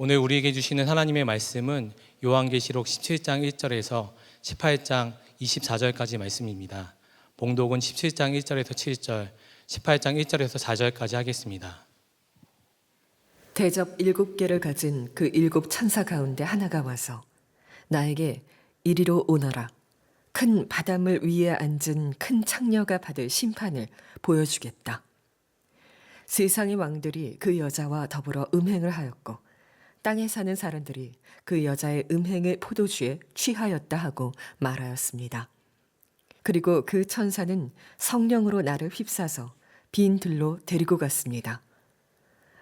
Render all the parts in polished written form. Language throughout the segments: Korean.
오늘 우리에게 주시는 하나님의 말씀은 요한계시록 17장 1절에서 18장 24절까지 말씀입니다. 봉독은 17장 1절에서 7절, 18장 1절에서 4절까지 하겠습니다. 대접 7개를 가진 그 7 천사 가운데 하나가 와서 나에게 이리로 오너라. 큰 바닷물 위에 앉은 큰 창녀가 받을 심판을 보여주겠다. 세상의 왕들이 그 여자와 더불어 음행을 하였고 땅에 사는 사람들이 그 여자의 음행의 포도주에 취하였다 하고 말하였습니다. 그리고 그 천사는 성령으로 나를 휩싸서 빈 들로 데리고 갔습니다.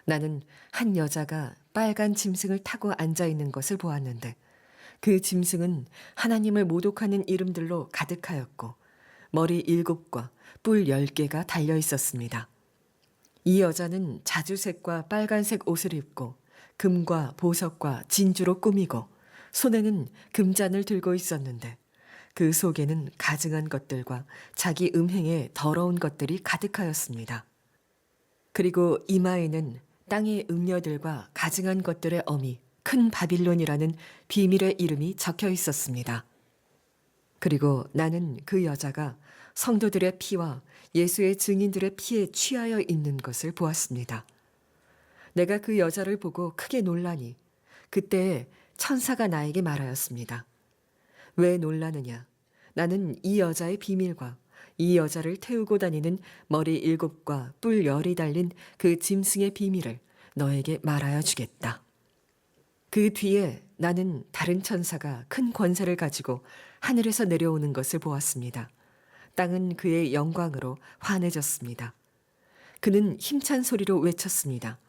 나는 한 여자가 빨간 짐승을 타고 앉아 있는 것을 보았는데 그 짐승은 하나님을 모독하는 이름들로 가득하였고 머리 7과 뿔 10개가 달려 있었습니다. 이 여자는 자주색과 빨간색 옷을 입고 금과 보석과 진주로 꾸미고 손에는 금잔을 들고 있었는데 그 속에는 가증한 것들과 자기 음행에 더러운 것들이 가득하였습니다. 그리고 이마에는 땅의 음녀들과 가증한 것들의 어미 큰 바빌론이라는 비밀의 이름이 적혀 있었습니다. 그리고 나는 그 여자가 성도들의 피와 예수의 증인들의 피에 취하여 있는 것을 보았습니다. 내가 그 여자를 보고 크게 놀라니 그때 천사가 나에게 말하였습니다. 왜 놀라느냐? 나는 이 여자의 비밀과 이 여자를 태우고 다니는 머리 7과 뿔 10이 달린 그 짐승의 비밀을 너에게 말하여 주겠다. 그 뒤에 나는 다른 천사가 큰 권세를 가지고 하늘에서 내려오는 것을 보았습니다. 땅은 그의 영광으로 환해졌습니다. 그는 힘찬 소리로 외쳤습니다.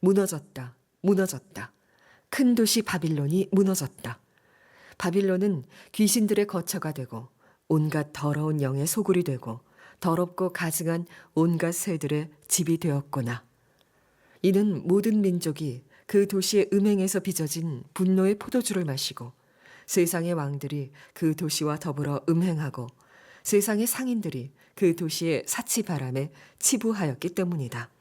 무너졌다, 무너졌다. 큰 도시 바빌론이 무너졌다. 바빌론은 귀신들의 거처가 되고 온갖 더러운 영의 소굴이 되고 더럽고 가증한 온갖 새들의 집이 되었구나. 이는 모든 민족이 그 도시의 음행에서 빚어진 분노의 포도주를 마시고 세상의 왕들이 그 도시와 더불어 음행하고 세상의 상인들이 그 도시의 사치바람에 치부하였기 때문이다.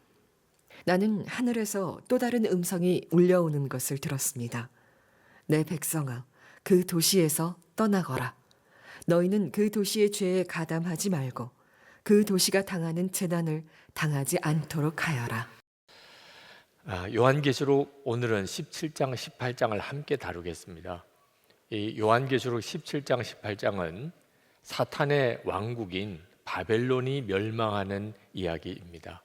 나는 하늘에서 또 다른 음성이 울려오는 것을 들었습니다. 내 백성아, 그 도시에서 떠나거라. 너희는 그 도시의 죄에 가담하지 말고 그 도시가 당하는 재난을 당하지 않도록 하여라. 요한계시록 오늘은 17장, 18장을 함께 다루겠습니다. 이 요한계시록 17장, 18장은 사탄의 왕국인 바벨론이 멸망하는 이야기입니다.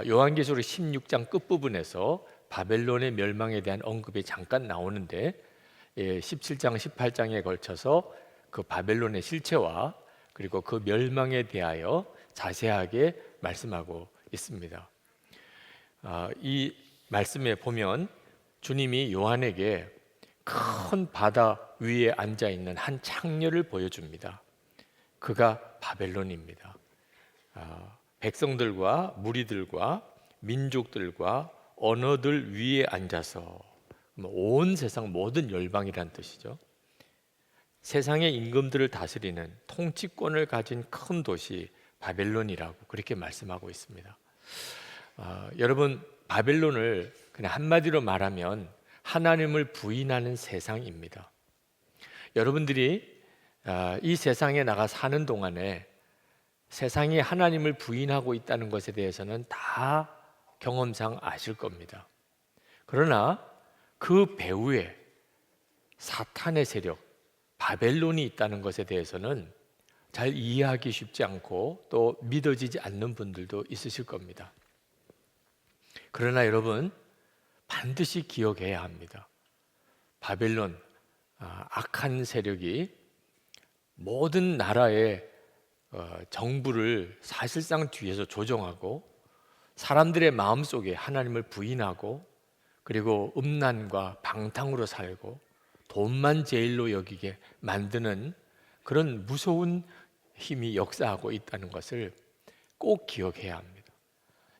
요한계시록 16장 끝부분에서 바벨론의 멸망에 대한 언급이 잠깐 나오는데 17장, 18장에 걸쳐서 그 바벨론의 실체와 그리고 그 멸망에 대하여 자세하게 말씀하고 있습니다. 이 말씀에 보면 주님이 요한에게 큰 바다 위에 앉아 있는 한 창녀를 보여줍니다. 그가 바벨론입니다. 백성들과 무리들과 민족들과 언어들 위에 앉아서 온 세상 모든 열방이란 뜻이죠. 세상의 임금들을 다스리는 통치권을 가진 큰 도시 바벨론이라고 그렇게 말씀하고 있습니다. 여러분, 바벨론을 그냥 한마디로 말하면 하나님을 부인하는 세상입니다. 여러분들이 이 세상에 나가 사는 동안에 세상이 하나님을 부인하고 있다는 것에 대해서는 다 경험상 아실 겁니다. 그러나 그 배후에 사탄의 세력, 바벨론이 있다는 것에 대해서는 잘 이해하기 쉽지 않고 또 믿어지지 않는 분들도 있으실 겁니다. 그러나 여러분, 반드시 기억해야 합니다. 바벨론, 악한 세력이 모든 나라의 정부를 사실상 뒤에서 조종하고 사람들의 마음속에 하나님을 부인하고 그리고 음란과 방탕으로 살고 돈만 제일로 여기게 만드는 그런 무서운 힘이 역사하고 있다는 것을 꼭 기억해야 합니다.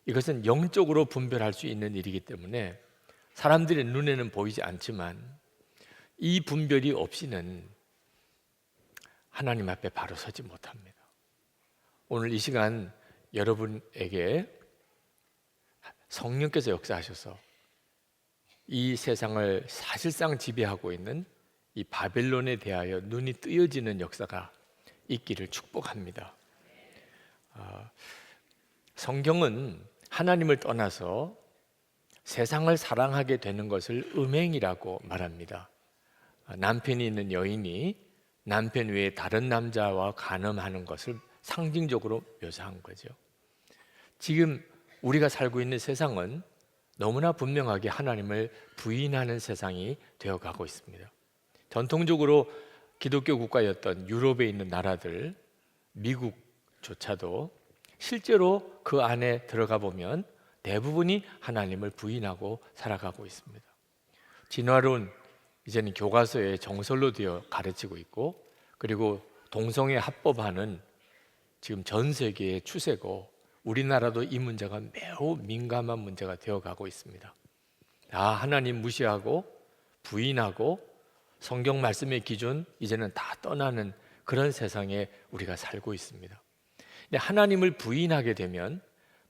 이것은 영적으로 분별할 수 있는 일이기 때문에 사람들의 눈에는 보이지 않지만 이 분별이 없이는 하나님 앞에 바로 서지 못합니다. 오늘 이 시간 여러분에게 성령께서 역사하셔서 이 세상을 사실상 지배하고 있는 이 바벨론에 대하여 눈이 뜨여지는 역사가 있기를 축복합니다. 성경은 하나님을 떠나서 세상을 사랑하게 되는 것을 음행이라고 말합니다. 남편이 있는 여인이 남편 외에 다른 남자와 간음하는 것을 상징적으로 묘사한 거죠. 지금 우리가 살고 있는 세상은 너무나 분명하게 하나님을 부인하는 세상이 되어가고 있습니다. 전통적으로 기독교 국가였던 유럽에 있는 나라들, 미국조차도 실제로 그 안에 들어가 보면 대부분이 하나님을 부인하고 살아가고 있습니다. 진화론 이제는 교과서에 정설로 되어 가르치고 있고, 그리고 동성애 합법화는 지금 전 세계의 추세고 우리나라도 이 문제가 매우 민감한 문제가 되어가고 있습니다. 다 하나님 무시하고 부인하고 성경 말씀의 기준 이제는 다 떠나는 그런 세상에 우리가 살고 있습니다. 근데 하나님을 부인하게 되면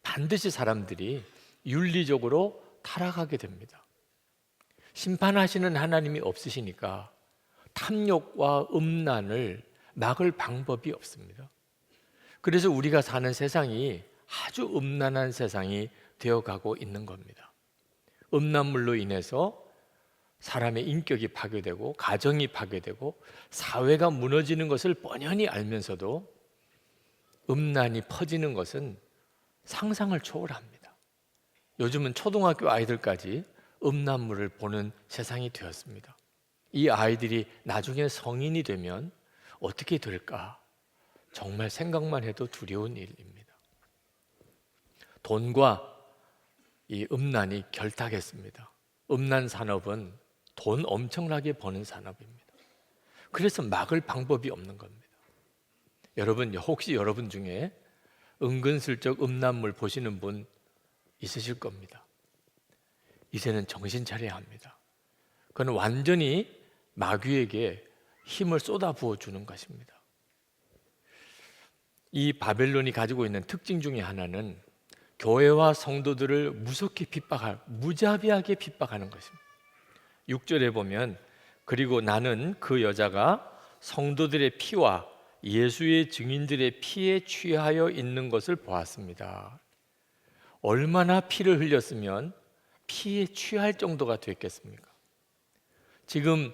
반드시 사람들이 윤리적으로 타락하게 됩니다. 심판하시는 하나님이 없으시니까 탐욕과 음란을 막을 방법이 없습니다. 그래서 우리가 사는 세상이 아주 음란한 세상이 되어가고 있는 겁니다. 음란물로 인해서 사람의 인격이 파괴되고 가정이 파괴되고 사회가 무너지는 것을 뻔히 알면서도 음란이 퍼지는 것은 상상을 초월합니다. 요즘은 초등학교 아이들까지 음란물을 보는 세상이 되었습니다. 이 아이들이 나중에 성인이 되면 어떻게 될까? 정말 생각만 해도 두려운 일입니다. 돈과 이 음란이 결탁했습니다. 음란 산업은 돈 엄청나게 버는 산업입니다. 그래서 막을 방법이 없는 겁니다. 여러분, 혹시 여러분 중에 은근슬쩍 음란물 보시는 분 있으실 겁니다. 이제는 정신 차려야 합니다. 그건 완전히 마귀에게 힘을 쏟아부어 주는 것입니다. 이 바벨론이 가지고 있는 특징 중에 하나는 교회와 성도들을 무섭게 무자비하게 핍박하는 것입니다. 6절에 보면 그리고 나는 그 여자가 성도들의 피와 예수의 증인들의 피에 취하여 있는 것을 보았습니다. 얼마나 피를 흘렸으면 피에 취할 정도가 됐겠습니까? 지금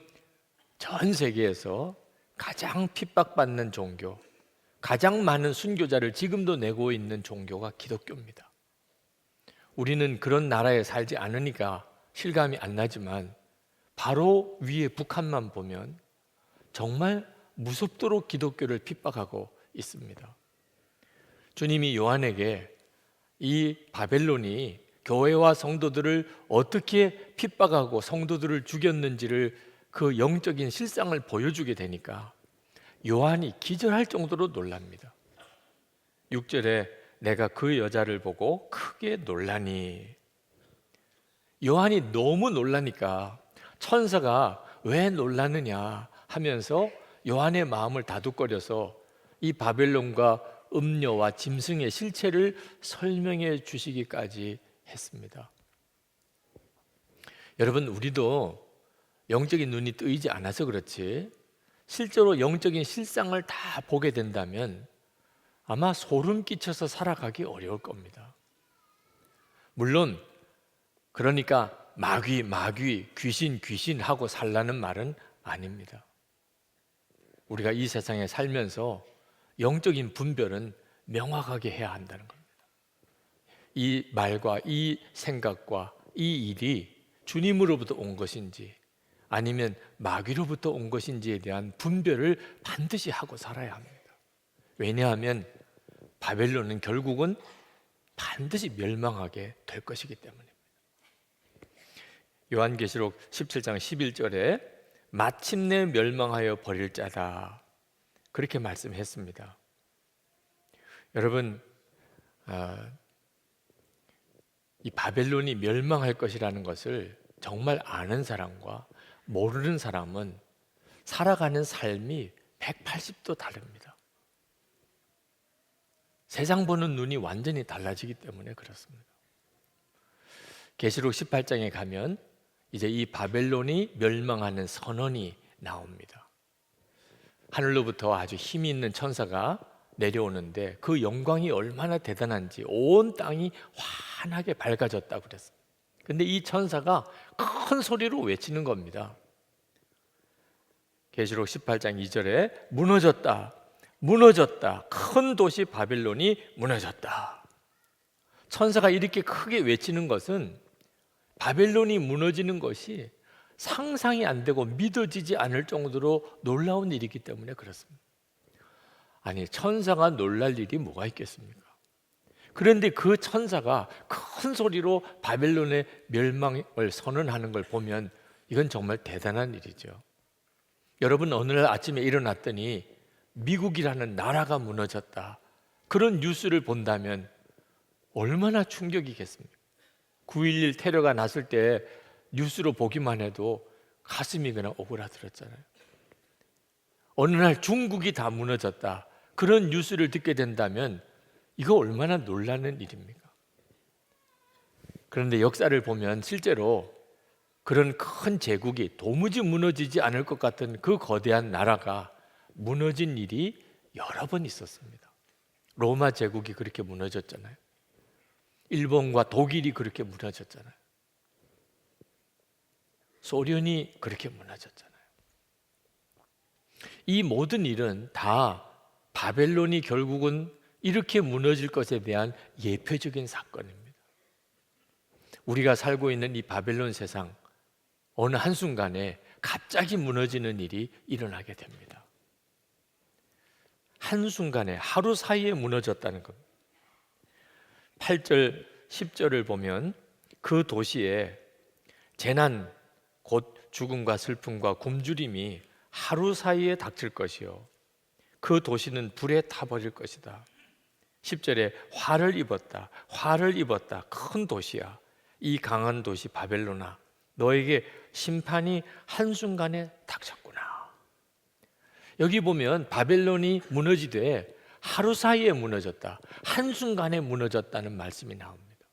전 세계에서 가장 핍박받는 종교, 가장 많은 순교자를 지금도 내고 있는 종교가 기독교입니다. 우리는 그런 나라에 살지 않으니까 실감이 안 나지만 바로 위에 북한만 보면 정말 무섭도록 기독교를 핍박하고 있습니다. 주님이 요한에게 이 바벨론이 교회와 성도들을 어떻게 핍박하고 성도들을 죽였는지를 그 영적인 실상을 보여주게 되니까 요한이 기절할 정도로 놀랍니다. 6절에 내가 그 여자를 보고 크게 놀라니, 요한이 너무 놀라니까 천사가 왜 놀라느냐 하면서 요한의 마음을 다독거려서 이 바벨론과 음녀와 짐승의 실체를 설명해 주시기까지 했습니다. 여러분, 우리도 영적인 눈이 뜨이지 않아서 그렇지 실제로 영적인 실상을 다 보게 된다면 아마 소름 끼쳐서 살아가기 어려울 겁니다. 물론 그러니까 마귀 귀신 하고 살라는 말은 아닙니다. 우리가 이 세상에 살면서 영적인 분별은 명확하게 해야 한다는 겁니다. 이 말과 이 생각과 이 일이 주님으로부터 온 것인지 아니면 마귀로부터 온 것인지에 대한 분별을 반드시 하고 살아야 합니다. 왜냐하면 바벨론은 결국은 반드시 멸망하게 될 것이기 때문입니다. 요한계시록 17장 11절에 마침내 멸망하여 버릴 자다, 그렇게 말씀했습니다. 여러분, 이 바벨론이 멸망할 것이라는 것을 정말 아는 사람과 모르는 사람은 살아가는 삶이 180도 다릅니다. 세상 보는 눈이 완전히 달라지기 때문에 그렇습니다. 계시록 18장에 가면 이제 이 바벨론이 멸망하는 선언이 나옵니다. 하늘로부터 아주 힘이 있는 천사가 내려오는데 그 영광이 얼마나 대단한지 온 땅이 환하게 밝아졌다고 그랬어요. 근데 이 천사가 큰 소리로 외치는 겁니다. 계시록 18장 2절에 무너졌다, 무너졌다, 큰 도시 바벨론이 무너졌다. 천사가 이렇게 크게 외치는 것은 바벨론이 무너지는 것이 상상이 안 되고 믿어지지 않을 정도로 놀라운 일이기 때문에 그렇습니다. 아니, 천사가 놀랄 일이 뭐가 있겠습니까? 그런데 그 천사가 큰 소리로 바벨론의 멸망을 선언하는 걸 보면 이건 정말 대단한 일이죠. 여러분, 어느 날 아침에 일어났더니 미국이라는 나라가 무너졌다, 그런 뉴스를 본다면 얼마나 충격이겠습니까? 9.11 테러가 났을 때 뉴스로 보기만 해도 가슴이 그냥 오그라들었잖아요. 어느 날 중국이 다 무너졌다, 그런 뉴스를 듣게 된다면 이거 얼마나 놀라는 일입니까? 그런데 역사를 보면 실제로 그런 큰 제국이 도무지 무너지지 않을 것 같은 그 거대한 나라가 무너진 일이 여러 번 있었습니다. 로마 제국이 그렇게 무너졌잖아요. 일본과 독일이 그렇게 무너졌잖아요. 소련이 그렇게 무너졌잖아요. 이 모든 일은 다 바벨론이 결국은 이렇게 무너질 것에 대한 예표적인 사건입니다. 우리가 살고 있는 이 바벨론 세상, 어느 한순간에 갑자기 무너지는 일이 일어나게 됩니다. 한순간에, 하루 사이에 무너졌다는 겁니다. 8절, 10절을 보면 그 도시에 재난, 곧 죽음과 슬픔과 굶주림이 하루 사이에 닥칠 것이요, 그 도시는 불에 타버릴 것이다. 10절에 화를 입었다, 화를 입었다, 큰 도시야, 이 강한 도시 바벨론아, 너에게 심판이 한순간에 닥쳤구나. 여기 보면 바벨론이 무너지되 하루 사이에 무너졌다, 한순간에 무너졌다는 말씀이 나옵니다.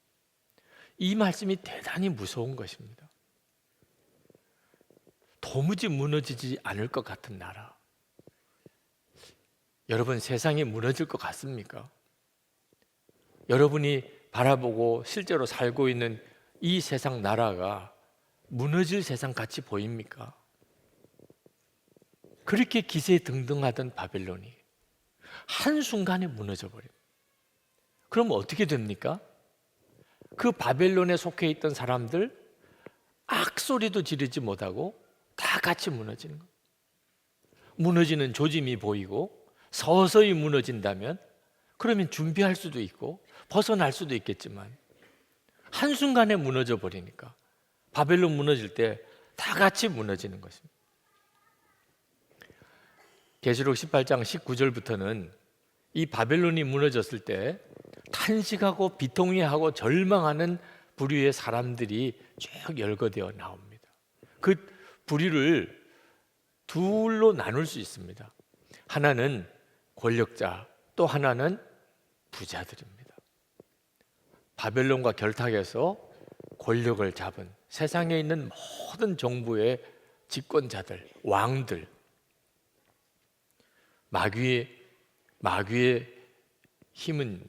이 말씀이 대단히 무서운 것입니다. 도무지 무너지지 않을 것 같은 나라, 여러분, 세상이 무너질 것 같습니까? 여러분이 바라보고 실제로 살고 있는 이 세상 나라가 무너질 세상 같이 보입니까? 그렇게 기세등등하던 바벨론이 한순간에 무너져 버립니다. 그럼 어떻게 됩니까? 그 바벨론에 속해 있던 사람들 악소리도 지르지 못하고 다 같이 무너지는 거예요. 무너지는 조짐이 보이고 서서히 무너진다면 그러면 준비할 수도 있고 벗어날 수도 있겠지만 한순간에 무너져 버리니까 바벨론 무너질 때 다 같이 무너지는 것입니다. 계시록 18장 19절부터는 이 바벨론이 무너졌을 때 탄식하고 비통해하고 절망하는 부류의 사람들이 쭉 열거되어 나옵니다. 그 부류를 둘로 나눌 수 있습니다. 하나는 권력자, 또 하나는 부자들입니다. 바벨론과 결탁해서 권력을 잡은 세상에 있는 모든 정부의 집권자들, 왕들, 마귀의 힘은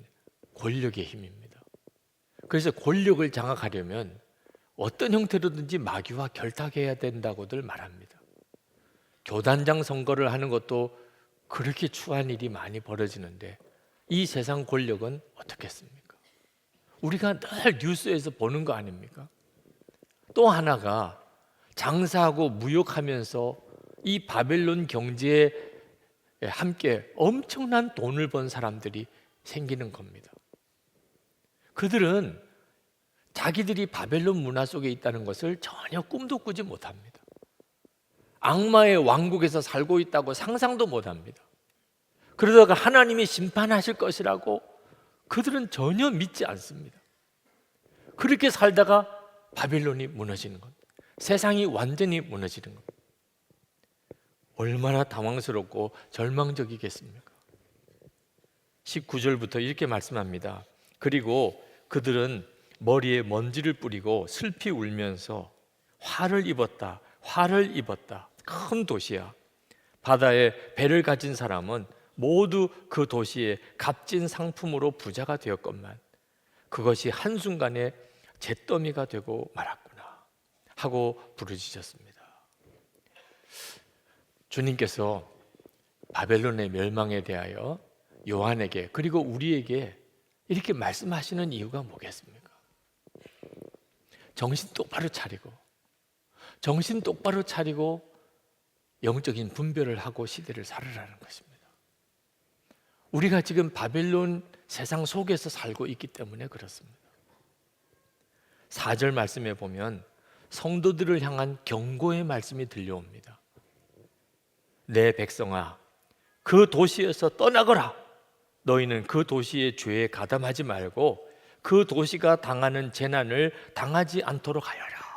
권력의 힘입니다. 그래서 권력을 장악하려면 어떤 형태로든지 마귀와 결탁해야 된다고들 말합니다. 교단장 선거를 하는 것도 그렇게 추한 일이 많이 벌어지는데 이 세상 권력은 어떻겠습니까? 우리가 늘 뉴스에서 보는 거 아닙니까? 또 하나가 장사하고 무역하면서 이 바벨론 경제에 함께 엄청난 돈을 번 사람들이 생기는 겁니다. 그들은 자기들이 바벨론 문화 속에 있다는 것을 전혀 꿈도 꾸지 못합니다. 악마의 왕국에서 살고 있다고 상상도 못합니다. 그러다가 하나님이 심판하실 것이라고 그들은 전혀 믿지 않습니다. 그렇게 살다가 바벨론이 무너지는 겁니다. 세상이 완전히 무너지는 겁니다. 얼마나 당황스럽고 절망적이겠습니까? 19절부터 이렇게 말씀합니다. 그리고 그들은 머리에 먼지를 뿌리고 슬피 울면서 화를 입었다. 화를 입었다. 큰 도시야. 바다에 배를 가진 사람은 모두 그 도시의 값진 상품으로 부자가 되었건만 그것이 한순간에 잿더미가 되고 말았구나 하고 부르짖었습니다. 주님께서 바벨론의 멸망에 대하여 요한에게 그리고 우리에게 이렇게 말씀하시는 이유가 뭐겠습니까? 정신 똑바로 차리고 영적인 분별을 하고 시대를 살으라는 것입니다. 우리가 지금 바벨론 세상 속에서 살고 있기 때문에 그렇습니다. 4절 말씀에 보면 성도들을 향한 경고의 말씀이 들려옵니다. 내 백성아, 그 도시에서 떠나거라. 너희는 그 도시의 죄에 가담하지 말고 그 도시가 당하는 재난을 당하지 않도록 하여라.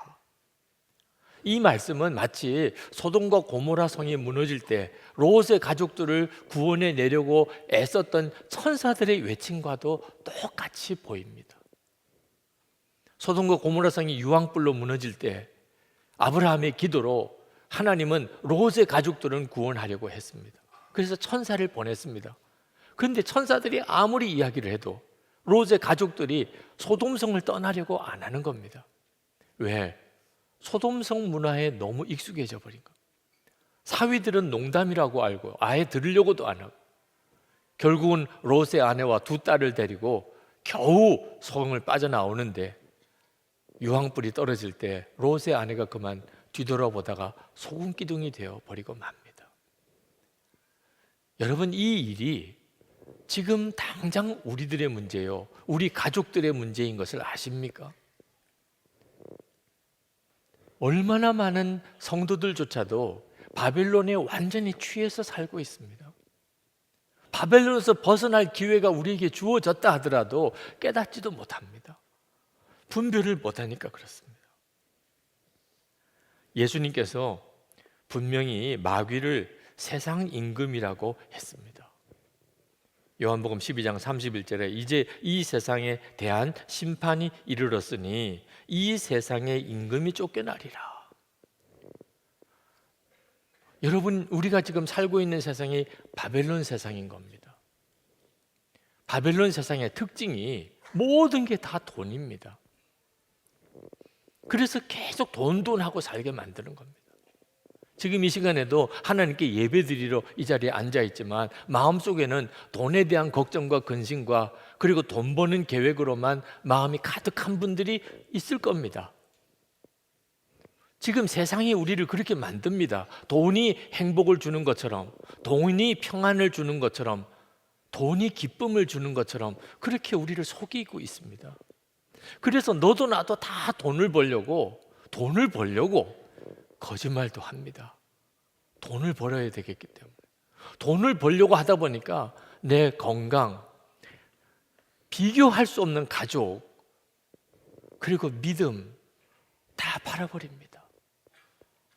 이 말씀은 마치 소돔과 고모라 성이 무너질 때 롯의 가족들을 구원해 내려고 애썼던 천사들의 외침과도 똑같이 보입니다. 소돔과 고모라 성이 유황불로 무너질 때 아브라함의 기도로 하나님은 롯의 가족들은 구원하려고 했습니다. 그래서 천사를 보냈습니다. 그런데 천사들이 아무리 이야기를 해도 롯의 가족들이 소돔성을 떠나려고 안 하는 겁니다. 왜? 소돔성 문화에 너무 익숙해져 버린 거. 사위들은 농담이라고 알고 아예 들으려고도 안 하고 결국은 롯의 아내와 두 딸을 데리고 겨우 성을 빠져나오는데 유황불이 떨어질 때 롯의 아내가 그만 뒤돌아보다가 소금 기둥이 되어 버리고 맙니다. 여러분, 이 일이 지금 당장 우리들의 문제요, 우리 가족들의 문제인 것을 아십니까? 얼마나 많은 성도들조차도 바벨론에 완전히 취해서 살고 있습니다. 바벨론에서 벗어날 기회가 우리에게 주어졌다 하더라도 깨닫지도 못합니다. 분별을 못하니까 그렇습니다. 예수님께서 분명히 마귀를 세상 임금이라고 했습니다. 요한복음 12장 31절에 이제 이 세상에 대한 심판이 이르렀으니 이 세상의 임금이 쫓겨나리라. 여러분, 우리가 지금 살고 있는 세상이 바벨론 세상인 겁니다. 바벨론 세상의 특징이 모든 게 다 돈입니다. 그래서 계속 돈하고 살게 만드는 겁니다. 지금 이 시간에도 하나님께 예배드리러 이 자리에 앉아 있지만 마음속에는 돈에 대한 걱정과 근심과 그리고 돈 버는 계획으로만 마음이 가득한 분들이 있을 겁니다. 지금 세상이 우리를 그렇게 만듭니다. 돈이 행복을 주는 것처럼, 돈이 평안을 주는 것처럼, 돈이 기쁨을 주는 것처럼 그렇게 우리를 속이고 있습니다. 그래서 너도 나도 다 돈을 벌려고 거짓말도 합니다. 돈을 벌어야 되겠기 때문에. 돈을 벌려고 하다 보니까 내 건강, 비교할 수 없는 가족, 그리고 믿음 다 팔아버립니다.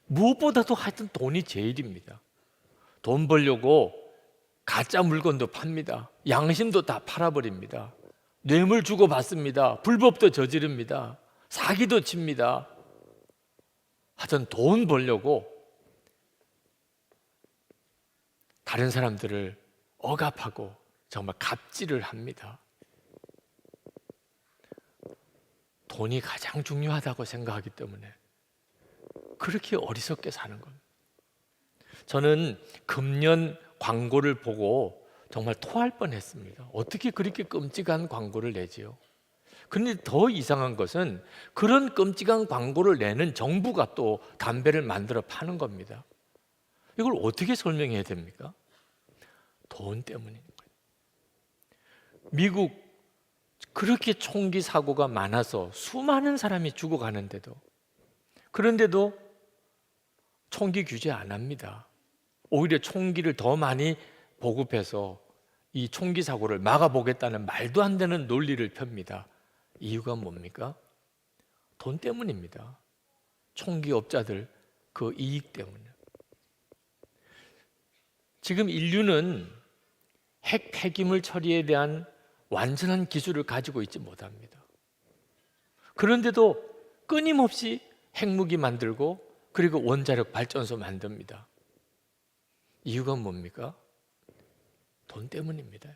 무엇보다도 하여튼 돈이 제일입니다. 돈 벌려고 가짜 물건도 팝니다. 양심도 다 팔아버립니다. 뇌물 주고 받습니다. 불법도 저지릅니다. 사기도 칩니다. 하여튼 돈 벌려고 다른 사람들을 억압하고 정말 갑질을 합니다. 돈이 가장 중요하다고 생각하기 때문에 그렇게 어리석게 사는 겁니다. 저는 금년 광고를 보고 정말 토할 뻔했습니다. 어떻게 그렇게 끔찍한 광고를 내지요? 그런데 더 이상한 것은 그런 끔찍한 광고를 내는 정부가 또 담배를 만들어 파는 겁니다. 이걸 어떻게 설명해야 됩니까? 돈 때문인 거예요. 미국 그렇게 총기 사고가 많아서 수많은 사람이 죽어가는데도, 그런데도 총기 규제 안 합니다. 오히려 총기를 더 많이 보급해서 이 총기 사고를 막아보겠다는 말도 안 되는 논리를 펴니다. 이유가 뭡니까? 돈 때문입니다. 총기업자들 그 이익 때문에. 지금 인류는 핵 폐기물 처리에 대한 완전한 기술을 가지고 있지 못합니다. 그런데도 끊임없이 핵무기 만들고 그리고 원자력 발전소 만듭니다. 이유가 뭡니까? 돈 때문입니다.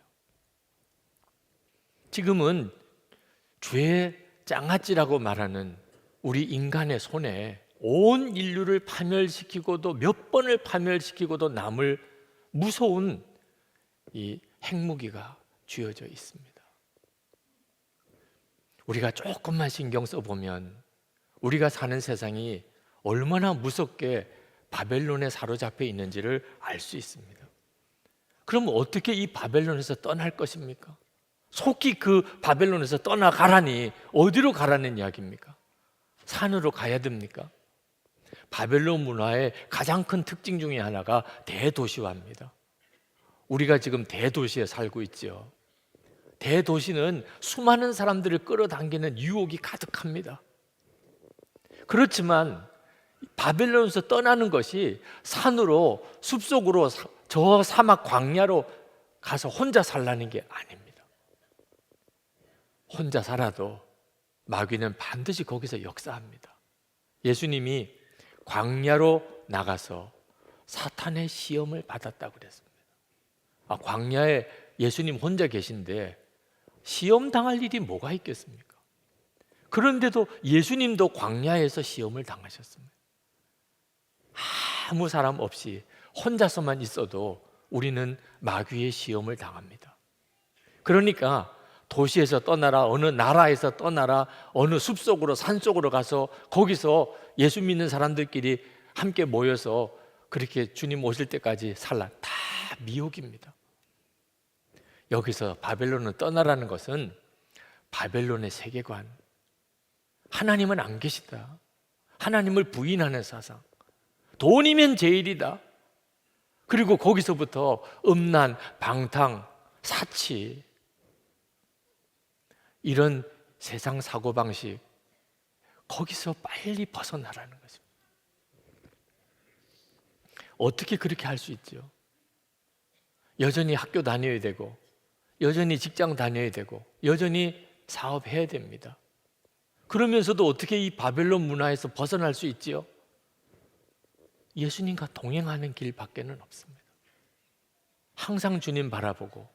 지금은 죄의 장아찌라고 말하는 우리 인간의 손에 온 인류를 파멸시키고도 몇 번을 파멸시키고도 남을 무서운 이 핵무기가 쥐어져 있습니다. 우리가 조금만 신경 써보면 우리가 사는 세상이 얼마나 무섭게 바벨론에 사로잡혀 있는지를 알 수 있습니다. 그럼 어떻게 이 바벨론에서 떠날 것입니까? 속히 그 바벨론에서 떠나가라니 어디로 가라는 이야기입니까? 산으로 가야 됩니까? 바벨론 문화의 가장 큰 특징 중에 하나가 대도시화입니다. 우리가 지금 대도시에 살고 있죠. 대도시는 수많은 사람들을 끌어당기는 유혹이 가득합니다. 그렇지만 바벨론에서 떠나는 것이 산으로 숲속으로 저 사막 광야로 가서 혼자 살라는 게 아닙니다. 혼자 살아도 마귀는 반드시 거기서 역사합니다. 예수님이 광야로 나가서 사탄의 시험을 받았다고 그랬습니다. 광야에 예수님 혼자 계신데 시험 당할 일이 뭐가 있겠습니까? 그런데도 예수님도 광야에서 시험을 당하셨습니다. 아무 사람 없이 혼자서만 있어도 우리는 마귀의 시험을 당합니다. 그러니까 도시에서 떠나라, 어느 나라에서 떠나라, 어느 숲속으로 산속으로 가서 거기서 예수 믿는 사람들끼리 함께 모여서 그렇게 주님 오실 때까지 살라. 다 미혹입니다. 여기서 바벨론을 떠나라는 것은 바벨론의 세계관, 하나님은 안 계시다, 하나님을 부인하는 사상, 돈이면 제일이다, 그리고 거기서부터 음란, 방탕, 사치, 이런 세상 사고방식, 거기서 빨리 벗어나라는 것입니다. 어떻게 그렇게 할 수 있죠? 여전히 학교 다녀야 되고, 여전히 직장 다녀야 되고, 여전히 사업해야 됩니다. 그러면서도 어떻게 이 바벨론 문화에서 벗어날 수 있지요? 예수님과 동행하는 길밖에는 없습니다. 항상 주님 바라보고,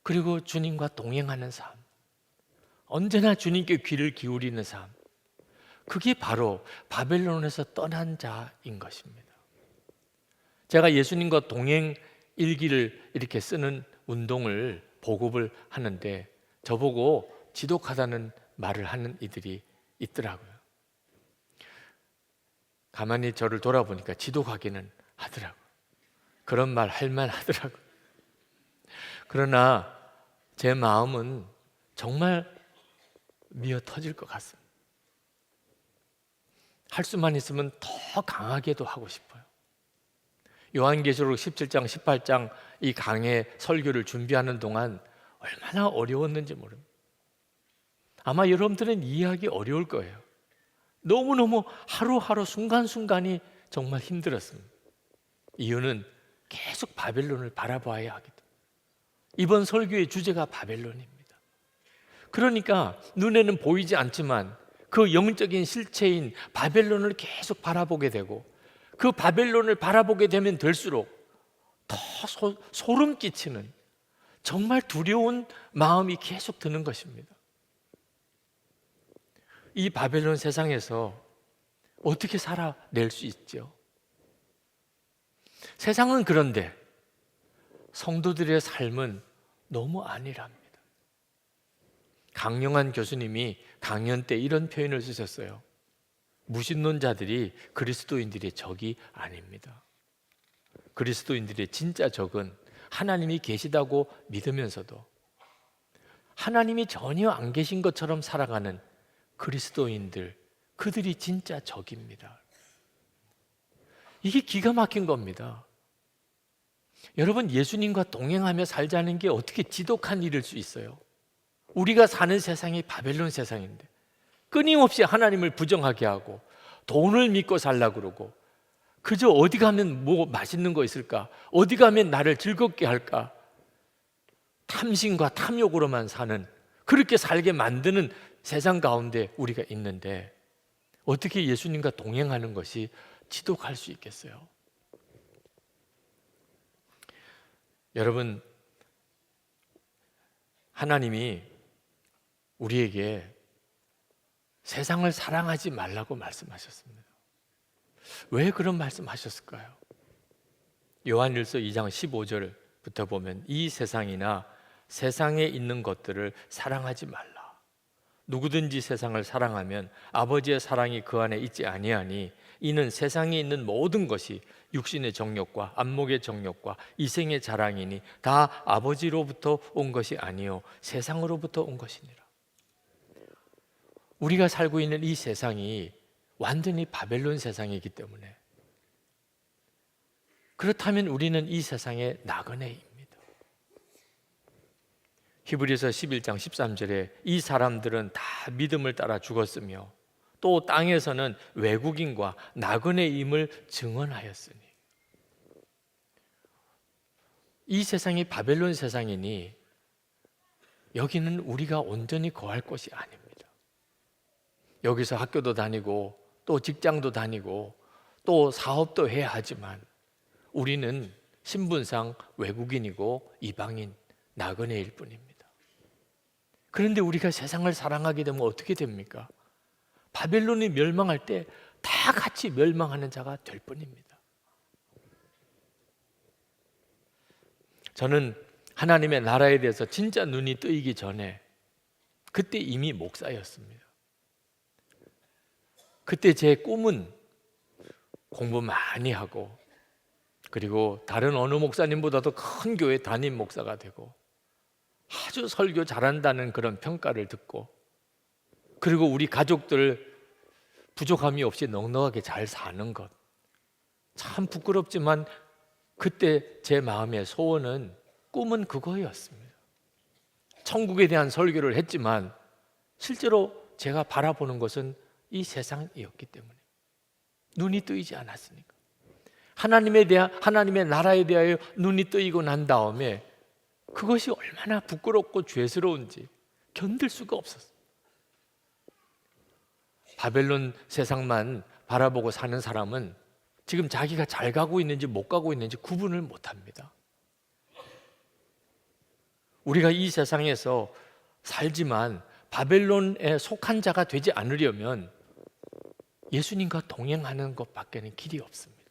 그리고 주님과 동행하는 삶, 언제나 주님께 귀를 기울이는 삶, 그게 바로 바벨론에서 떠난 자인 것입니다. 제가 예수님과 동행 일기를 이렇게 쓰는 운동을 보급을 하는데 저보고 지독하다는 말을 하는 이들이 있더라고요. 가만히 저를 돌아보니까 지독하기는 하더라고요. 그런 말 할 만 하더라고요. 그러나 제 마음은 정말 미어 터질 것 같습니다. 할 수만 있으면 더 강하게도 하고 싶어요. 요한계시록 17장, 18장 이 강의 설교를 준비하는 동안 얼마나 어려웠는지 모릅니다. 아마 여러분들은 이해하기 어려울 거예요. 너무너무 하루하루 순간순간이 정말 힘들었습니다. 이유는 계속 바벨론을 바라봐야 하기 때문에. 이번 설교의 주제가 바벨론입니다. 그러니까 눈에는 보이지 않지만 그 영적인 실체인 바벨론을 계속 바라보게 되고, 그 바벨론을 바라보게 되면 될수록 더 소름 끼치는, 정말 두려운 마음이 계속 드는 것입니다. 이 바벨론 세상에서 어떻게 살아낼 수 있죠? 세상은 그런데 성도들의 삶은 너무 안일합니다. 강영한 교수님이 강연 때 이런 표현을 쓰셨어요. 무신론자들이 그리스도인들의 적이 아닙니다. 그리스도인들의 진짜 적은 하나님이 계시다고 믿으면서도 하나님이 전혀 안 계신 것처럼 살아가는 그리스도인들, 그들이 진짜 적입니다. 이게 기가 막힌 겁니다. 여러분, 예수님과 동행하며 살자는 게 어떻게 지독한 일일 수 있어요? 우리가 사는 세상이 바벨론 세상인데 끊임없이 하나님을 부정하게 하고 돈을 믿고 살려고 그러고, 그저 어디 가면 뭐 맛있는 거 있을까, 어디 가면 나를 즐겁게 할까, 탐심과 탐욕으로만 사는, 그렇게 살게 만드는 세상 가운데 우리가 있는데, 어떻게 예수님과 동행하는 것이 지독할 수 있겠어요? 여러분, 하나님이 우리에게 세상을 사랑하지 말라고 말씀하셨습니다. 왜 그런 말씀하셨을까요? 요한일서 2장 15절부터 보면 이 세상이나 세상에 있는 것들을 사랑하지 말라. 누구든지 세상을 사랑하면 아버지의 사랑이 그 안에 있지 아니하니 이는 세상에 있는 모든 것이 육신의 정욕과 안목의 정욕과 이생의 자랑이니 다 아버지로부터 온 것이 아니요 세상으로부터 온 것이니라. 우리가 살고 있는 이 세상이 완전히 바벨론 세상이기 때문에, 그렇다면 우리는 이 세상의 나그네입니다. 히브리서 11장 13절에 이 사람들은 다 믿음을 따라 죽었으며 또 땅에서는 외국인과 나그네임을 증언하였으니, 이 세상이 바벨론 세상이니 여기는 우리가 온전히 거할 곳이 아닙니다. 여기서 학교도 다니고 또 직장도 다니고 또 사업도 해야 하지만 우리는 신분상 외국인이고 이방인, 나그네일 뿐입니다. 그런데 우리가 세상을 사랑하게 되면 어떻게 됩니까? 바벨론이 멸망할 때 다 같이 멸망하는 자가 될 뿐입니다. 저는 하나님의 나라에 대해서 진짜 눈이 뜨이기 전에 그때 이미 목사였습니다. 그때 제 꿈은 공부 많이 하고 그리고 다른 어느 목사님보다도 큰 교회 담임 목사가 되고 아주 설교 잘한다는 그런 평가를 듣고 그리고 우리 가족들 부족함이 없이 넉넉하게 잘 사는 것, 참 부끄럽지만 그때 제 마음의 소원은, 꿈은 그거였습니다. 천국에 대한 설교를 했지만 실제로 제가 바라보는 것은 이 세상이었기 때문에 눈이 뜨이지 않았으니까. 하나님의 나라에 대하여 눈이 뜨이고 난 다음에 그것이 얼마나 부끄럽고 죄스러운지 견딜 수가 없었어요. 바벨론 세상만 바라보고 사는 사람은 지금 자기가 잘 가고 있는지 못 가고 있는지 구분을 못합니다. 우리가 이 세상에서 살지만 바벨론에 속한 자가 되지 않으려면 예수님과 동행하는 것밖에는 길이 없습니다.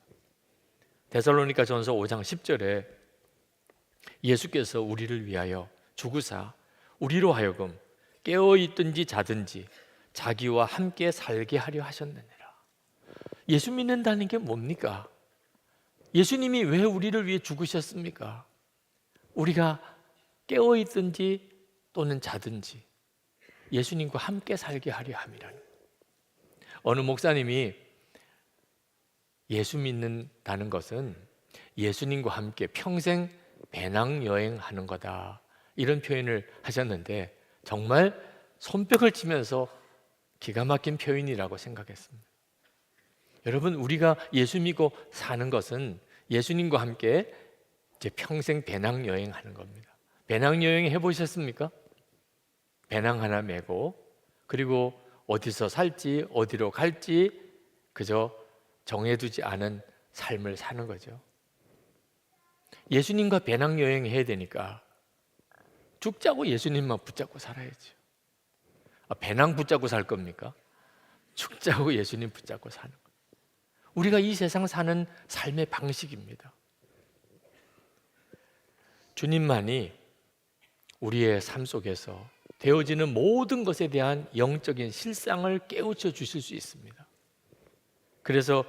데살로니가전서 5장 10절에 예수께서 우리를 위하여 죽으사 우리로 하여금 깨어 있든지 자든지 자기와 함께 살게 하려 하셨느니라. 예수 믿는다는 게 뭡니까? 예수님이 왜 우리를 위해 죽으셨습니까? 우리가 깨어 있든지 또는 자든지 예수님과 함께 살게 하려 함이라는. 어느 목사님이 예수 믿는다는 것은 예수님과 함께 평생 배낭여행하는 거다, 이런 표현을 하셨는데 정말 손뼉을 치면서 기가 막힌 표현이라고 생각했습니다. 여러분, 우리가 예수 믿고 사는 것은 예수님과 함께 이제 평생 배낭여행하는 겁니다. 배낭여행 해보셨습니까? 배낭 하나 메고 그리고 어디서 살지 어디로 갈지 그저 정해두지 않은 삶을 사는 거죠. 예수님과 배낭여행 해야 되니까 죽자고 예수님만 붙잡고 살아야죠. 배낭 붙잡고 살 겁니까? 죽자고 예수님 붙잡고 사는 거예요. 우리가 이 세상 사는 삶의 방식입니다. 주님만이 우리의 삶 속에서 되어지는 모든 것에 대한 영적인 실상을 깨우쳐 주실 수 있습니다. 그래서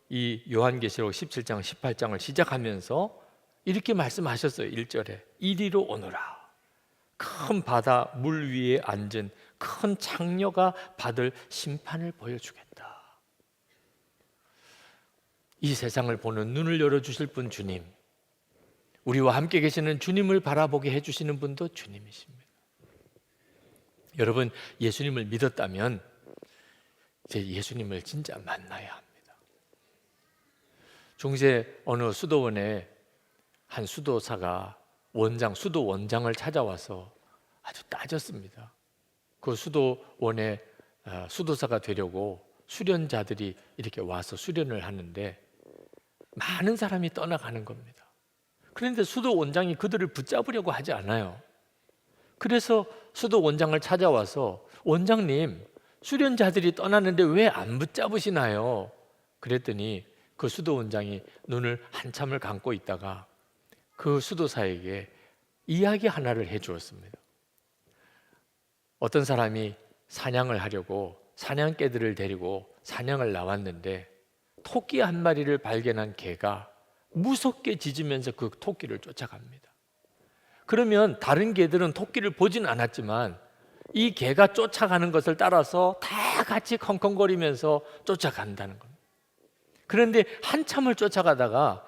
이 요한계시록 17장 18장을 시작하면서 이렇게 말씀하셨어요. 1절에 이리로 오너라. 큰 바다 물 위에 앉은 큰 창녀가 받을 심판을 보여주겠다. 이 세상을 보는 눈을 열어주실 분 주님, 우리와 함께 계시는 주님을 바라보게 해주시는 분도 주님이십니다. 여러분, 예수님을 믿었다면 이제 예수님을 진짜 만나야 합니다. 중세 어느 수도원에 한 수도사가 수도 원장을 찾아와서 아주 따졌습니다. 그 수도원에 수도사가 되려고 수련자들이 이렇게 와서 수련을 하는데 많은 사람이 떠나가는 겁니다. 그런데 수도 원장이 그들을 붙잡으려고 하지 않아요. 그래서 수도 원장을 찾아와서 원장님, 수련자들이 떠나는데 왜 안 붙잡으시나요? 그랬더니 그 수도 원장이 눈을 한참을 감고 있다가 그 수도사에게 이야기 하나를 해주었습니다. 어떤 사람이 사냥을 하려고 사냥개들을 데리고 사냥을 나왔는데 토끼 한 마리를 발견한 개가 무섭게 짖으면서 그 토끼를 쫓아갑니다. 그러면 다른 개들은 토끼를 보진 않았지만 이 개가 쫓아가는 것을 따라서 다 같이 컹컹거리면서 쫓아간다는 겁니다. 그런데 한참을 쫓아가다가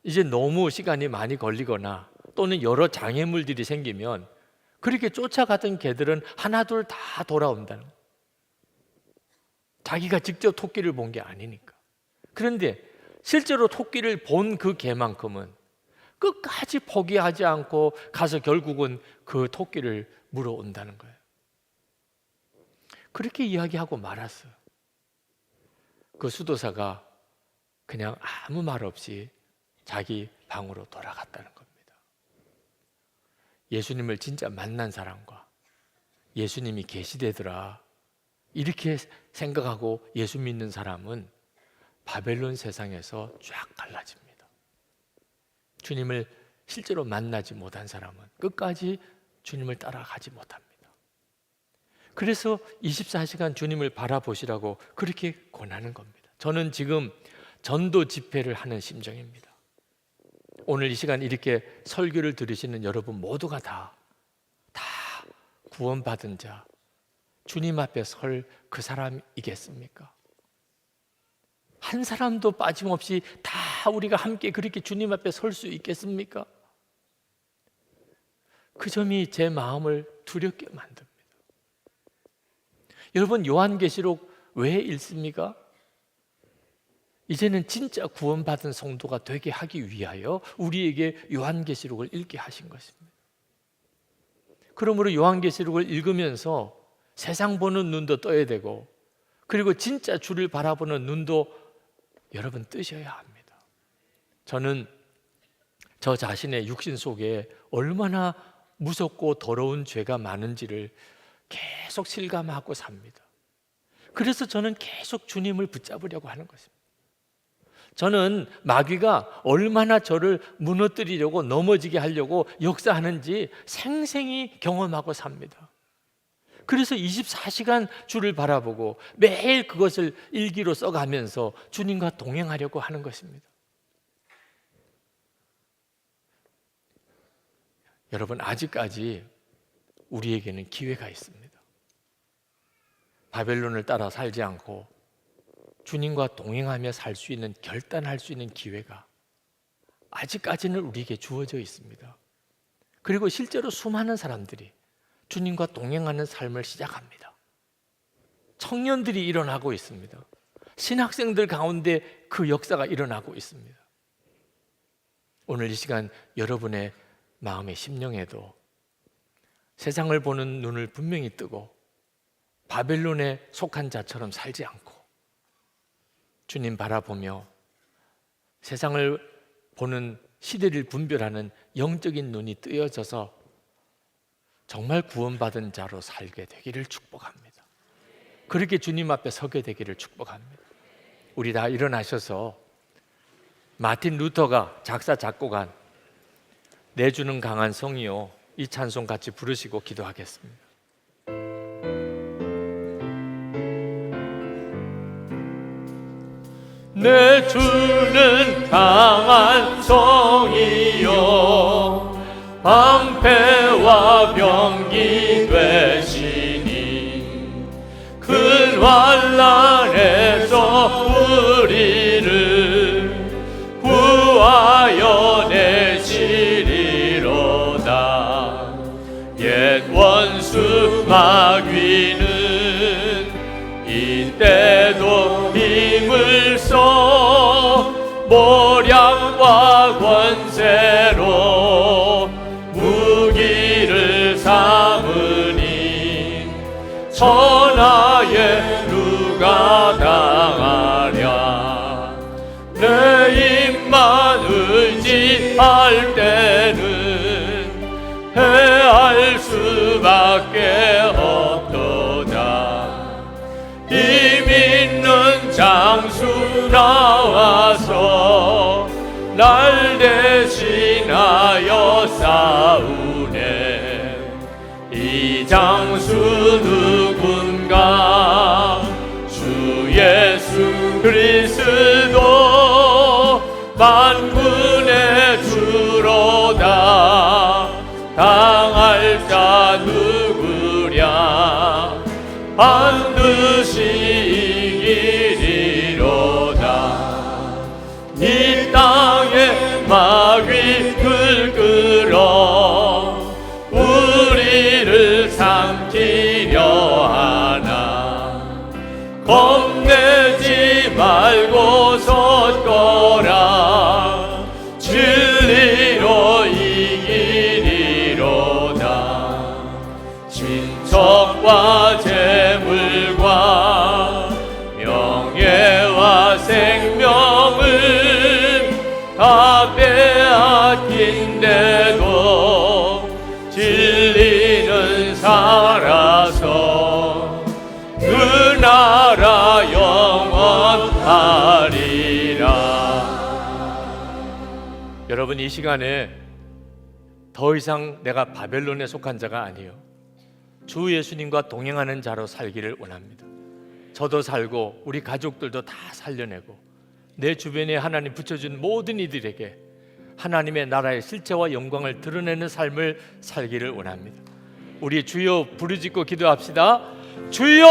이제 너무 시간이 많이 걸리거나 또는 여러 장애물들이 생기면 그렇게 쫓아가던 개들은 하나둘 다 돌아온다는 거예요. 자기가 직접 토끼를 본 게 아니니까. 그런데 실제로 토끼를 본 그 개만큼은 끝까지 포기하지 않고 가서 결국은 그 토끼를 물어온다는 거예요. 그렇게 이야기하고 말았어요. 그 수도사가 그냥 아무 말 없이 자기 방으로 돌아갔다는 겁니다. 예수님을 진짜 만난 사람과 예수님이 계시되더라 이렇게 생각하고 예수 믿는 사람은 바벨론 세상에서 쫙 갈라집니다. 주님을 실제로 만나지 못한 사람은 끝까지 주님을 따라가지 못합니다. 그래서 24시간 주님을 바라보시라고 그렇게 권하는 겁니다. 저는 지금 전도 집회를 하는 심정입니다. 오늘 이 시간 이렇게 설교를 들으시는 여러분 모두가 다 구원받은 자, 주님 앞에 설 그 사람이겠습니까? 한 사람도 빠짐없이 다 우리가 함께 그렇게 주님 앞에 설 수 있겠습니까? 그 점이 제 마음을 두렵게 만듭니다. 여러분, 요한계시록 왜 읽습니까? 이제는 진짜 구원받은 성도가 되게 하기 위하여 우리에게 요한계시록을 읽게 하신 것입니다. 그러므로 요한계시록을 읽으면서 세상 보는 눈도 떠야 되고, 그리고 진짜 주를 바라보는 눈도 여러분 뜨셔야 합니다. 저는 저 자신의 육신 속에 얼마나 무섭고 더러운 죄가 많은지를 계속 실감하고 삽니다. 그래서 저는 계속 주님을 붙잡으려고 하는 것입니다. 저는 마귀가 얼마나 저를 무너뜨리려고 넘어지게 하려고 역사하는지 생생히 경험하고 삽니다. 그래서 24시간 주를 바라보고 매일 그것을 일기로 써가면서 주님과 동행하려고 하는 것입니다. 여러분, 아직까지 우리에게는 기회가 있습니다. 바벨론을 따라 살지 않고 주님과 동행하며 살 수 있는, 결단할 수 있는 기회가 아직까지는 우리에게 주어져 있습니다. 그리고 실제로 수많은 사람들이 주님과 동행하는 삶을 시작합니다. 청년들이 일어나고 있습니다. 신학생들 가운데 그 역사가 일어나고 있습니다. 오늘 이 시간 여러분의 마음의 심령에도 세상을 보는 눈을 분명히 뜨고 바벨론에 속한 자처럼 살지 않고 주님 바라보며 세상을 보는 시대를 분별하는 영적인 눈이 뜨여져서 정말 구원받은 자로 살게 되기를 축복합니다. 그렇게 주님 앞에 서게 되기를 축복합니다. 우리 다 일어나셔서 마틴 루터가 작사 작곡한 내주는 강한 성이요, 이 찬송 같이 부르시고 기도하겠습니다. 내주는 강한 성이요, 방패와 병기 되시니 큰 환난에서 우리를 구하여 내시리로다. 옛 원수 마귀는 이때도 힘을 써 모략과 권세로 무기를 삼으니 천하의 누가 다 나와서 날 대신하여 싸우네. 이 장수 누군가 주 예수 그리스도 만군의 주로다. 당할 자 누구랴 반드시 이기리로다. 이 땅에 마귀 들끓어 우리를 삼키려 하나. 겁내지 말고 섰거라. 진리로 이기리로다. 친척과 재물과 명예와 생명을 다 빼앗긴데도 진리는 살아서 그 나라 영원하리라. 여러분, 이 시간에 더 이상 내가 바벨론에 속한 자가 아니에요. 주 예수님과 동행하는 자로 살기를 원합니다. 저도 살고 우리 가족들도 다 살려내고 내 주변에 하나님 붙여준 모든 이들에게 하나님의 나라의 실체와 영광을 드러내는 삶을 살기를 원합니다. 우리 주여 부르짖고 기도합시다. 주여!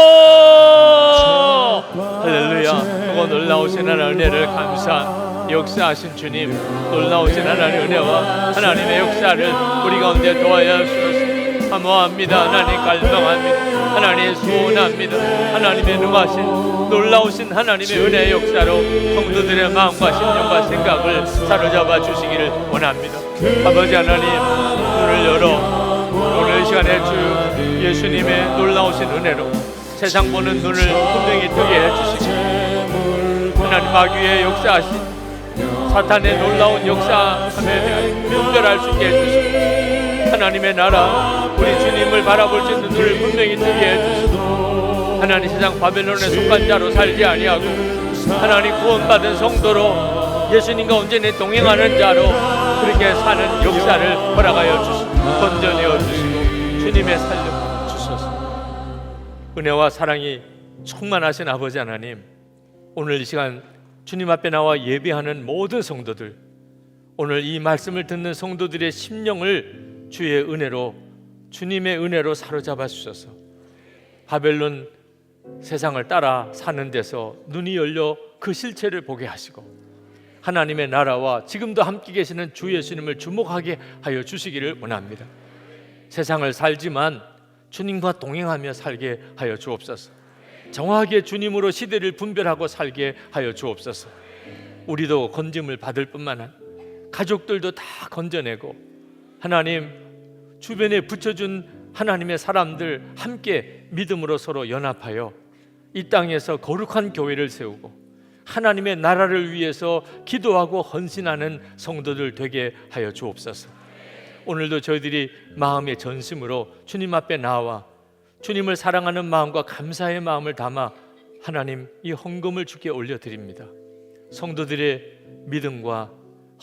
할렐루야. 그거 놀라우신 하나님의 은혜를 감사 역사하신 주님, 놀라우신 하나님의 은혜와 하나님의 역사를 우리 가운데 도와야 주옵소서. 사모합니다. 하나님 갈망합니다. 하나님 소원합니다. 하나님의 능하신 놀라우신 하나님의 은혜의 역사로 성도들의 마음과 심령과 생각을 사로잡아 주시기를 원합니다. 아버지 하나님, 눈을 열어 오늘 이 시간에 주 예수님의 놀라우신 은혜로 세상 보는 눈을 분명히 뜨게 해주시고 하나님 마귀의 역사하신 사탄의 놀라운 역사함에 대해 분별할 수 있게 해주시고 하나님의 나라 우리 주님을 바라볼 수 있는 눈을 분명히 뜨게 해주시고 하나님 세상 바벨론에 속한 자로 살지 아니하고 하나님 구원받은 성도로 예수님과 온전히 동행하는 자로 그렇게 사는 역사를 허락하여 주시고 건져내어 주시고 주님의 살려 주소서. 은혜와 사랑이 충만하신 아버지 하나님, 오늘 이 시간 주님 앞에 나와 예배하는 모든 성도들, 오늘 이 말씀을 듣는 성도들의 심령을 주의 은혜로 주님의 은혜로 사로잡아 주셔서 바벨론 세상을 따라 사는 데서 눈이 열려 그 실체를 보게 하시고 하나님의 나라와 지금도 함께 계시는 주 예수님을 주목하게 하여 주시기를 원합니다. 세상을 살지만 주님과 동행하며 살게 하여 주옵소서. 정확하게 주님으로 시대를 분별하고 살게 하여 주옵소서. 우리도 건짐을 받을 뿐만 아니라 가족들도 다 건져내고 하나님 주변에 붙여준 하나님의 사람들 함께 믿음으로 서로 연합하여 이 땅에서 거룩한 교회를 세우고 하나님의 나라를 위해서 기도하고 헌신하는 성도들 되게 하여 주옵소서. 오늘도 저희들이 마음의 전심으로 주님 앞에 나와 주님을 사랑하는 마음과 감사의 마음을 담아 하나님 이 헌금을 주께 올려드립니다. 성도들의 믿음과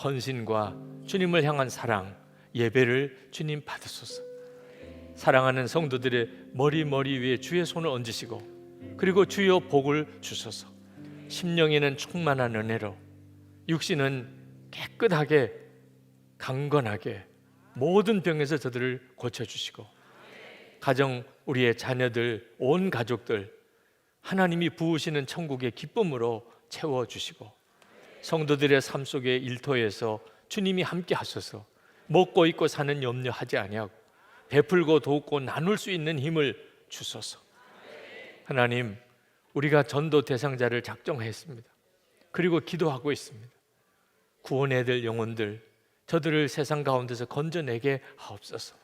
헌신과 주님을 향한 사랑, 예배를 주님 받으소서. 사랑하는 성도들의 머리 위에 주의 손을 얹으시고 그리고 주여 복을 주소서. 심령에는 충만한 은혜로 육신은 깨끗하게 강건하게 모든 병에서 저들을 고쳐주시고 가정 우리의 자녀들 온 가족들 하나님이 부으시는 천국의 기쁨으로 채워주시고 성도들의 삶 속의 일터에서 주님이 함께 하셔서 먹고 입고 사는 염려하지 아니하고 베풀고 돕고 나눌 수 있는 힘을 주소서. 하나님, 우리가 전도 대상자를 작정했습니다. 그리고 기도하고 있습니다. 구원해야 될 영혼들, 저들을 세상 가운데서 건져내게 하옵소서.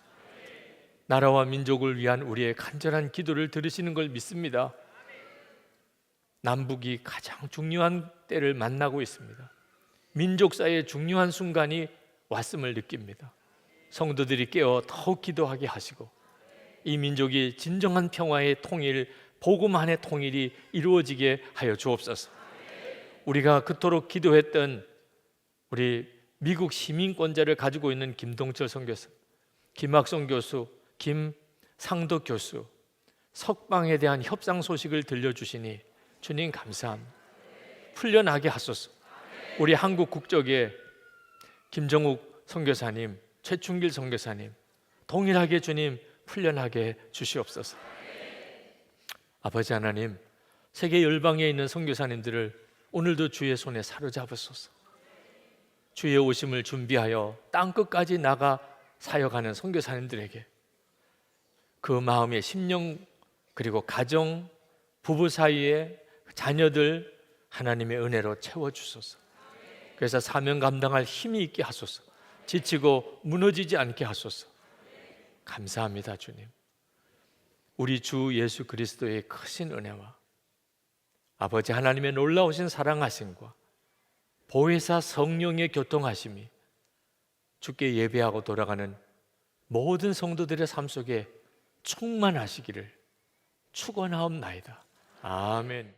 나라와 민족을 위한 우리의 간절한 기도를 들으시는 걸 믿습니다. 남북이 가장 중요한 때를 만나고 있습니다. 민족사의 중요한 순간이 왔음을 느낍니다. 성도들이 깨어 더욱 기도하게 하시고 이 민족이 진정한 평화의 통일, 복음 안의 통일이 이루어지게 하여 주옵소서. 우리가 그토록 기도했던 우리 미국 시민권자를 가지고 있는 김동철 선교사, 김학성 교수, 김상덕 교수 석방에 대한 협상 소식을 들려주시니 주님 감사합니다. 풀려나게 하소서. 우리 한국 국적의 김정욱 선교사님, 최충길 선교사님 동일하게 주님 풀려나게 주시옵소서. 아버지 하나님, 세계 열방에 있는 선교사님들을 오늘도 주의 손에 사로잡으소서. 주의 오심을 준비하여 땅끝까지 나가 사역하는 선교사님들에게 그 마음의 심령 그리고 가정, 부부 사이에 자녀들 하나님의 은혜로 채워주소서. 그래서 사명 감당할 힘이 있게 하소서. 지치고 무너지지 않게 하소서. 감사합니다 주님. 우리 주 예수 그리스도의 크신 은혜와 아버지 하나님의 놀라우신 사랑하심과 보혜사 성령의 교통하심이 주께 예배하고 돌아가는 모든 성도들의 삶 속에 충만하시기를 축원하옵나이다. 아멘.